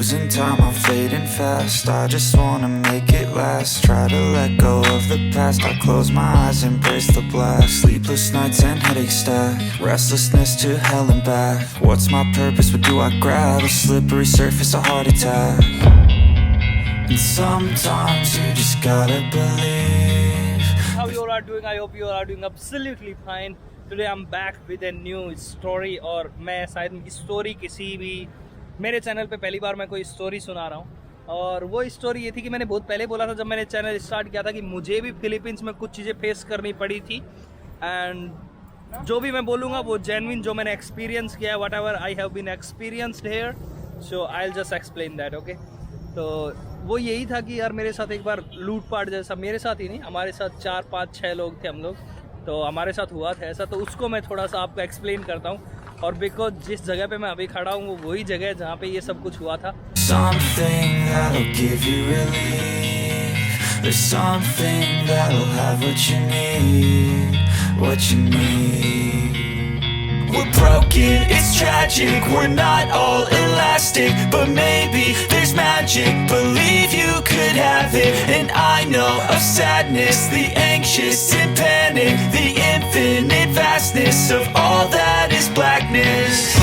losing time, I'm fading fast. I just wanna make it last. Try to let go of the past. I close my eyes, embrace the blast. Sleepless nights and headaches stack. Restlessness to hell and back. What's my purpose? What do I grab? A slippery surface, a heart attack. And sometimes you just gotta believe. How you all are doing? I hope you all are doing absolutely fine. Today I'm back with a new story. और मैं शायद story किसी भी मेरे channel पे पहली बार मैं कोई स्टोरी सुना रहा हूँ। और वो स्टोरी ये थी कि मैंने बहुत पहले बोला था जब मैंने चैनल स्टार्ट किया था कि मुझे भी फिलीपींस में कुछ चीज़ें फेस करनी पड़ी थी। एंड जो भी मैं बोलूँगा वो जेन्युइन जो मैंने एक्सपीरियंस किया है, whatever I have been experienced here, so I will just explain that. Okay, तो वो यही था कि यार मेरे साथ एक बार लूटपाट जैसा, मेरे साथ ही नहीं हमारे साथ 4 5 6 लोग थे हम लोग, तो हमारे साथ हुआ था ऐसा। तो उसको मैं थोड़ा सा आपको एक्सप्लेन करता हूँ। और बिकॉज जिस जगह पे मैं अभी खड़ा हूँ वो वही जगह है जहाँ पे ये सब कुछ हुआ था। Something that'll give you relief. There's something that'll have what you need, what you need. We're broken, it's tragic, we're not all elastic, but maybe there's magic, believe you could have it. And I know of sadness, the anxious and panic, the infinite vastness of all that is blackness.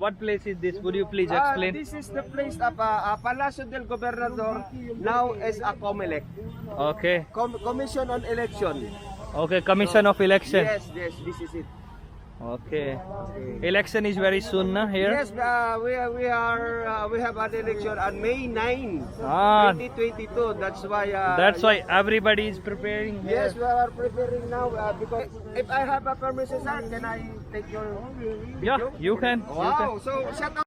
What place is this? Would you please explain? This is the place of Palacio del Gobernador, now as a COMELEC. Okay. Commission on Election. Okay, Commission of Election. Yes, this is it. Okay. Election is very soon, na, here? Yes, we have an election on May 9, Ah. 2022. That's why. That's why everybody is preparing here. Yes, we are preparing now because if I have a permission, sir, can I take your Yeah, video? you can. Wow, so shut up.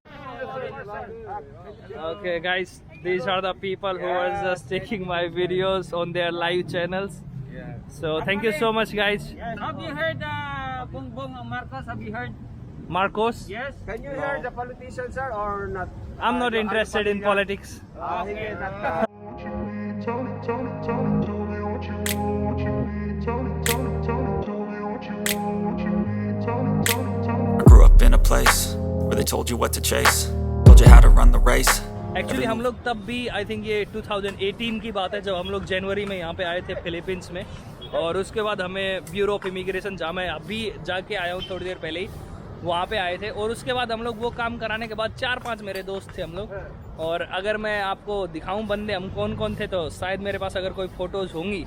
Okay, guys, these are the people who are just taking my videos on their live channels. Yeah. So thank you so much, guys. Have you heard Bongbong Marcos? Have you heard? Marcos? Yes. Can you hear the politician, sir, or not? I'm not interested in politics. Hindi, not. I grew up in a place where they told you what to chase, told you how to run the race. Actually हम लोग तब भी I think ये 2018 की बात है जब हम लोग जनवरी में यहाँ पे आए थे फिलीपींस में। और उसके बाद हमें ब्यूरो ऑफ इमिग्रेशन, जहाँ मैं अभी जाके आया हूँ थोड़ी देर पहले ही, वहाँ पे आए थे। और उसके बाद हम लोग वो काम कराने के बाद 4-5 मेरे दोस्त थे हम लोग। और अगर मैं आपको दिखाऊँ बंदे हम कौन कौन थे तो शायद मेरे पास अगर कोई फ़ोटोज़ होंगी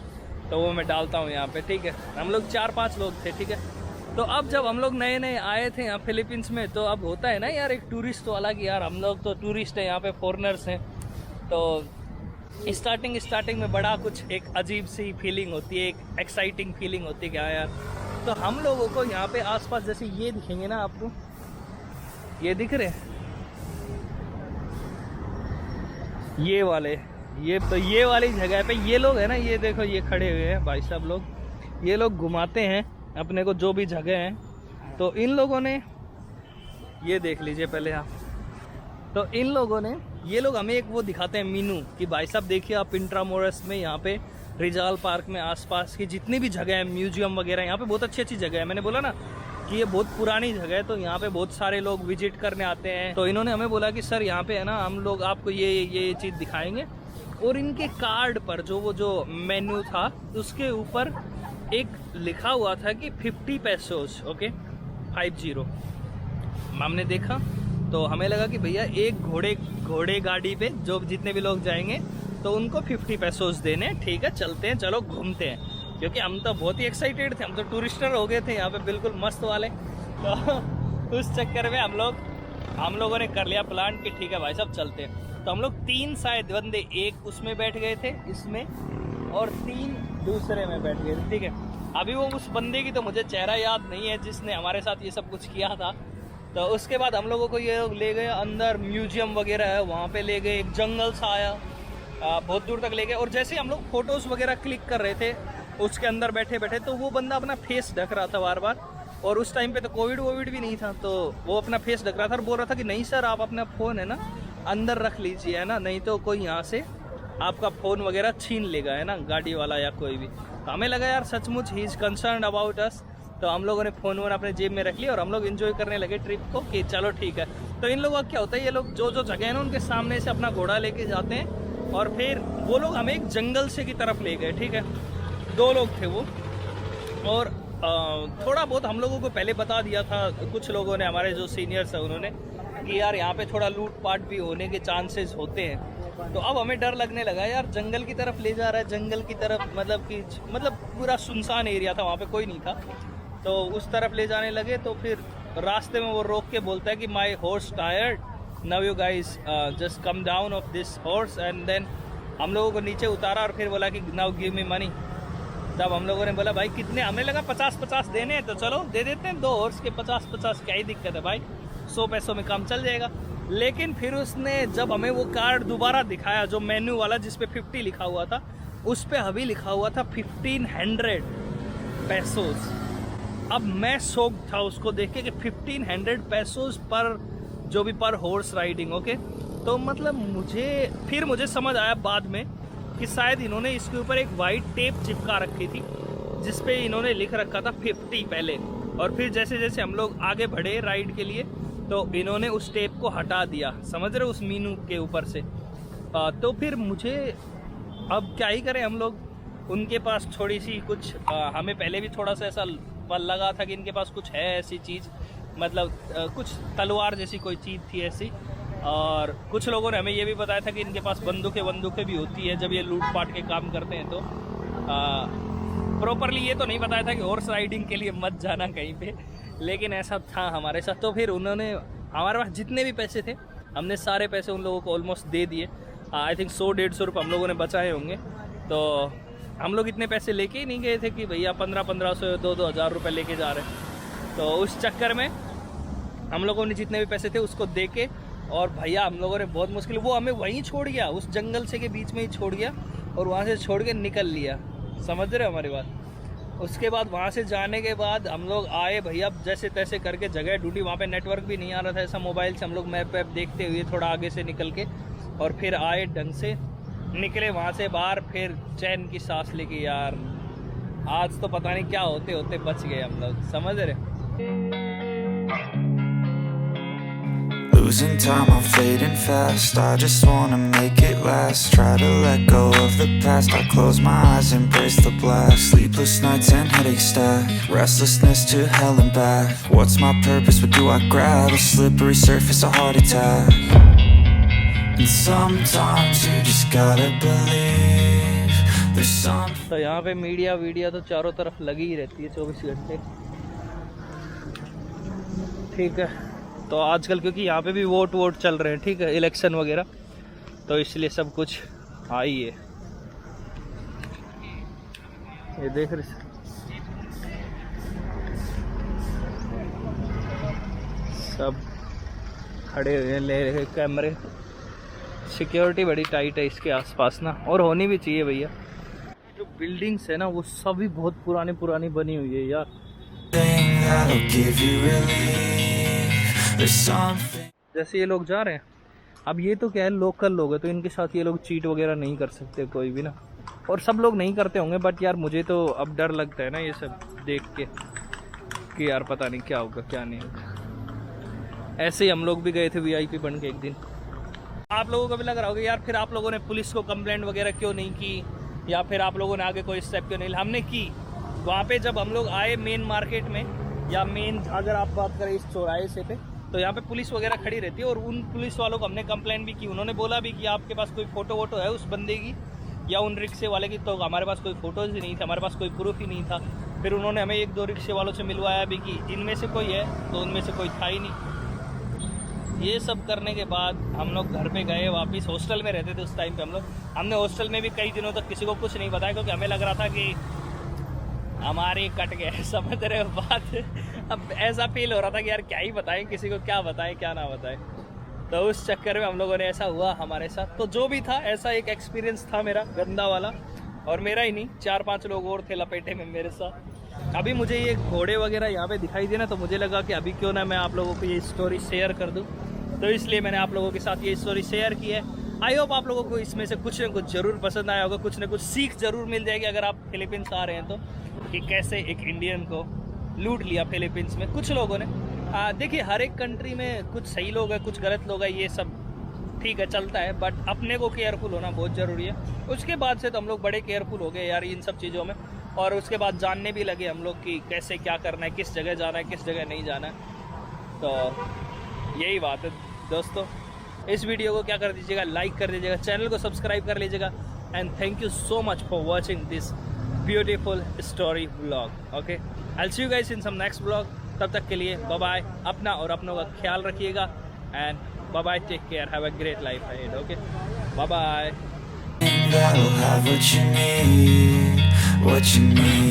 तो वो मैं डालता हूँ यहाँ पे, ठीक है। हम लोग 4-5 लोग थे, ठीक है। तो अब जब हम लोग नए नए आए थे यहाँ फिलीपींस में, तो अब होता है ना यार एक टूरिस्ट वाला कि यार हम लोग तो टूरिस्ट हैं, यहाँ पे फॉरेनर्स हैं। तो स्टार्टिंग में बड़ा कुछ एक अजीब सी फीलिंग होती है, एक एक्साइटिंग फीलिंग होती है क्या यार। तो हम लोगों को यहाँ पे आसपास जैसे ये दिखेंगे ना आपको, ये दिख रहे हैं ये वाले, ये वाली जगह पे ये लोग है ना, ये देखो ये खड़े हुए हैं भाई साहब लोग, ये लोग घुमाते हैं अपने को जो भी जगह है। तो इन लोगों ने ये देख लीजिए पहले आप, तो इन लोगों ने ये लोग हमें एक वो दिखाते हैं मीनू कि भाई साहब देखिए आप इंट्रामोरस में यहाँ पे रिजाल पार्क में आसपास की जितनी भी जगह है, म्यूजियम वगैरह, यहाँ पे बहुत अच्छी अच्छी जगह है। मैंने बोला ना कि ये बहुत पुरानी जगह है, तो यहाँ पे बहुत सारे लोग विजिट करने आते हैं। तो इन्होंने हमें बोला कि सर यहाँ पे है ना हम लोग आपको ये चीज़ दिखाएंगे। और इनके कार्ड पर जो मेन्यू था उसके ऊपर एक लिखा हुआ था कि 50 पेसोस, ओके 50। हमने देखा तो हमें लगा कि भैया एक घोड़े गाड़ी पे जो जितने भी लोग जाएंगे तो उनको 50 पेसोस देने, ठीक है चलते हैं, चलो घूमते हैं। क्योंकि हम तो बहुत ही एक्साइटेड थे, हम तो टूरिस्टर हो गए थे यहाँ पे बिल्कुल मस्त वाले। तो उस चक्कर में हम लोगों ने कर लिया प्लान कि ठीक है भाई साहब चलते हैं। तो हम लोग 3 शायद बंदे एक उसमें बैठ गए थे इसमें, और 3 दूसरे में बैठ गए, ठीक है। अभी वो उस बंदे की तो मुझे चेहरा याद नहीं है जिसने हमारे साथ ये सब कुछ किया था। तो उसके बाद हम लोगों को ये लोग ले गए अंदर, म्यूजियम वगैरह है वहाँ पे ले गए, एक जंगल सा आया, बहुत दूर तक ले गए। और जैसे हम लोग फ़ोटोज़ वगैरह क्लिक कर रहे थे उसके अंदर बैठे बैठे, तो वो बंदा अपना फेस ढक रहा था बार बार। और उस टाइम पे तो कोविड भी नहीं था, तो वो अपना फेस ढक रहा था और बोल रहा था कि नहीं सर आप अपना फ़ोन है ना अंदर रख लीजिए, है ना, नहीं तो कोई यहाँ से आपका फ़ोन वगैरह छीन लेगा, है ना, गाड़ी वाला या कोई भी। तो हमें लगा यार सचमुच he is concern about us. तो हम लोगों ने फ़ोन वोन अपने जेब में रख लिया और हम लोग एंजॉय करने लगे ट्रिप को कि चलो ठीक है। तो इन लोगों का क्या होता है, ये लोग जो जो जगह है ना उनके सामने से अपना घोड़ा लेके जाते हैं और फिर वो लोग हमें एक जंगल से की तरफ ले गए, ठीक है। 2 लोग थे वो, और थोड़ा बहुत हम लोगों को पहले बता दिया था कुछ लोगों ने, हमारे जो सीनियर्स हैं उन्होंने, कि यार यहाँ पे थोड़ा लूटपाट भी होने के चांसेस होते हैं। तो अब हमें डर लगने लगा यार, जंगल की तरफ ले जा रहा है, जंगल की तरफ मतलब पूरा सुनसान एरिया था, वहाँ पे कोई नहीं था। तो उस तरफ ले जाने लगे, तो फिर रास्ते में वो रोक के बोलता है कि my horse tired, now you guys just come down of this horse. And then हम लोगों को नीचे उतारा और फिर बोला कि नाउ गिव मी मनी। तब हम लोगों ने बोला भाई कितने, हमें लगा 50-50 देने हैं, तो चलो दे देते हैं, 2 हॉर्स के 50-50 क्या ही दिक्कत है भाई, 100 पैसों में काम चल जाएगा। लेकिन फिर उसने जब हमें वो कार्ड दोबारा दिखाया जो मेन्यू वाला जिस पे 50 लिखा हुआ था, उस पे अभी लिखा हुआ था 1500 पैसोस। अब मैं शौक था उसको देख के कि 1500 पैसोस पर जो भी पर हॉर्स राइडिंग, ओके। तो मतलब मुझे समझ आया बाद में कि शायद इन्होंने इसके ऊपर एक वाइट टेप चिपका रखी थी जिस पे इन्होंने लिख रखा था 50 पहले, और फिर जैसे जैसे हम लोग आगे बढ़े राइड के लिए तो इन्होंने उस टेप को हटा दिया, समझ रहे हो, उस मीनू के ऊपर से। तो फिर मुझे अब क्या ही करें हम लोग, उनके पास थोड़ी सी कुछ हमें पहले भी थोड़ा सा ऐसा लगा था कि इनके पास कुछ है ऐसी चीज़, मतलब कुछ तलवार जैसी कोई चीज़ थी ऐसी। और कुछ लोगों ने हमें ये भी बताया था कि इनके पास बंदूकें भी होती है जब ये लूटपाट के काम करते हैं। तो प्रॉपरली ये तो नहीं बताया था कि हॉर्स राइडिंग के लिए मत जाना कहीं पे, लेकिन ऐसा था हमारे साथ। तो फिर उन्होंने हमारे पास जितने भी पैसे थे हमने सारे पैसे उन लोगों को ऑलमोस्ट दे दिए। आई थिंक 100-150 रुपये हम लोगों ने बचाए होंगे। तो हम लोग इतने पैसे लेके ही नहीं गए थे कि भैया 1500 2-2 हज़ार रुपये लेके जा रहे हैं। तो उस चक्कर में हम लोगों ने जितने भी पैसे थे उसको दे के, और भैया हम लोगों ने बहुत मुश्किल, वो हमें वहीं छोड़ गया, उस जंगल से के बीच में ही छोड़ गया और वहाँ से छोड़ के निकल लिया, समझ रहे हो हमारी बात। उसके बाद वहाँ से जाने के बाद हम लोग आए भैया जैसे तैसे करके जगह ढूंढी, वहाँ पे नेटवर्क भी नहीं आ रहा था ऐसा मोबाइल से, हम लोग मैप वैप देखते हुए थोड़ा आगे से निकल के और फिर आए ढंग से, निकले वहाँ से बाहर, फिर चैन की सांस लेके यार आज तो पता नहीं क्या होते होते बच गए हम लोग, समझ रहे। Losing time, I'm fading fast. I just wanna make it last. Try to let go of the past. I close my eyes, embrace the blast. Sleepless nights and headaches stack. Restlessness to hell and back. What's my purpose? What do I grab? A slippery surface, a heart attack. And sometimes you just gotta believe there's something. तो यहाँ पे media तो चारों तरफ लगी ही रहती है 24 घंटे, ठीक है। तो आजकल क्योंकि यहाँ पे भी वोट चल रहे हैं, ठीक है, इलेक्शन वगैरह, तो इसलिए सब कुछ आई है। ये देख रहे सब खड़े हुए हैं, ले रहे कैमरे। सिक्योरिटी बड़ी टाइट है इसके आसपास ना, और होनी भी चाहिए भैया। जो बिल्डिंग्स है ना वो सभी बहुत पुरानी बनी हुई है यार। जैसे ये लोग जा रहे हैं, अब ये तो क्या है लोकल लोग हैं, तो इनके साथ ये लोग चीट वगैरह नहीं कर सकते कोई भी ना, और सब लोग नहीं करते होंगे, बट यार मुझे तो अब डर लगता है ना ये सब देख के कि यार पता नहीं क्या होगा क्या नहीं होगा। ऐसे ही हम लोग भी गए थे VIP बन के एक दिन। आप लोगों को भी लग रहा होगा यार फिर आप लोगों ने पुलिस को कंप्लेंट वगैरह क्यों नहीं की, या फिर आप लोगों ने आगे कोई स्टेप क्यों नहीं लिया। हमने की वहाँ पे, जब हम लोग आए मेन मार्केट में, या मेन अगर आप बात करें इस चौराहे से पे, तो यहाँ पे पुलिस वगैरह खड़ी रहती है, और उन पुलिस वालों को हमने कंप्लेंट भी की। उन्होंने बोला भी कि आपके पास कोई फ़ोटो है उस बंदे की या उन रिक्शे वाले की, तो हमारे पास कोई फ़ोटोज़ ही नहीं था, हमारे पास कोई प्रूफ ही नहीं था। फिर उन्होंने हमें 1-2 रिक्शे वालों से मिलवाया भी कि इनमें से कोई है, तो उनमें से कोई था ही नहीं। ये सब करने के बाद हम लोग घर पे गए वापस। हॉस्टल में रहते थे उस टाइम पे हम लोग। हमने हॉस्टल में भी कई दिनों तक किसी को कुछ नहीं बताया, क्योंकि हमें लग रहा था कि हमारे कट गए, समझ रहे हो बात। अब ऐसा फील हो रहा था कि यार क्या ही बताएं किसी को, क्या बताएं क्या ना बताएं। तो उस चक्कर में हम लोगों ने, ऐसा हुआ हमारे साथ। तो जो भी था, ऐसा एक एक्सपीरियंस था मेरा गंदा वाला। और मेरा ही नहीं, 4-5 लोग और थे लपेटे में मेरे साथ। अभी मुझे ये घोड़े वगैरह यहाँ पे दिखाई दे ना, तो मुझे लगा कि अभी क्यों ना मैं आप लोगों को ये स्टोरी शेयर कर दूँ। तो इसलिए मैंने आप लोगों के साथ ये स्टोरी शेयर की है। आई होप आप लोगों को इसमें से कुछ ना कुछ ज़रूर पसंद आया होगा, कुछ ना कुछ सीख ज़रूर मिल जाएगी अगर आप फिलीपींस आ रहे हैं तो, कि कैसे एक इंडियन को लूट लिया फिलीपींस में कुछ लोगों ने। देखिए, हर एक कंट्री में कुछ सही लोग हैं, कुछ गलत लोग हैं, ये सब ठीक है, चलता है। बट अपने को केयरफुल होना बहुत ज़रूरी है। उसके बाद से तो हम लोग बड़े केयरफुल हो गए यार इन सब चीज़ों में। और उसके बाद जानने भी लगे हम लोग कि कैसे क्या करना है, किस जगह जाना है, किस जगह नहीं जाना है। तो यही बात है दोस्तों। इस वीडियो को क्या कर दीजिएगा, लाइक कर दीजिएगा, चैनल को सब्सक्राइब कर लीजिएगा। And thank you so much for watching this beautiful story vlog. Okay, I will see you guys in some next vlog. तब तक के लिए बाय बाय। अपना और अपनों का ख्याल रखिएगा। And bye bye, take care, have a great life ahead. Okay, bye bye. That'll have what you need, what you need.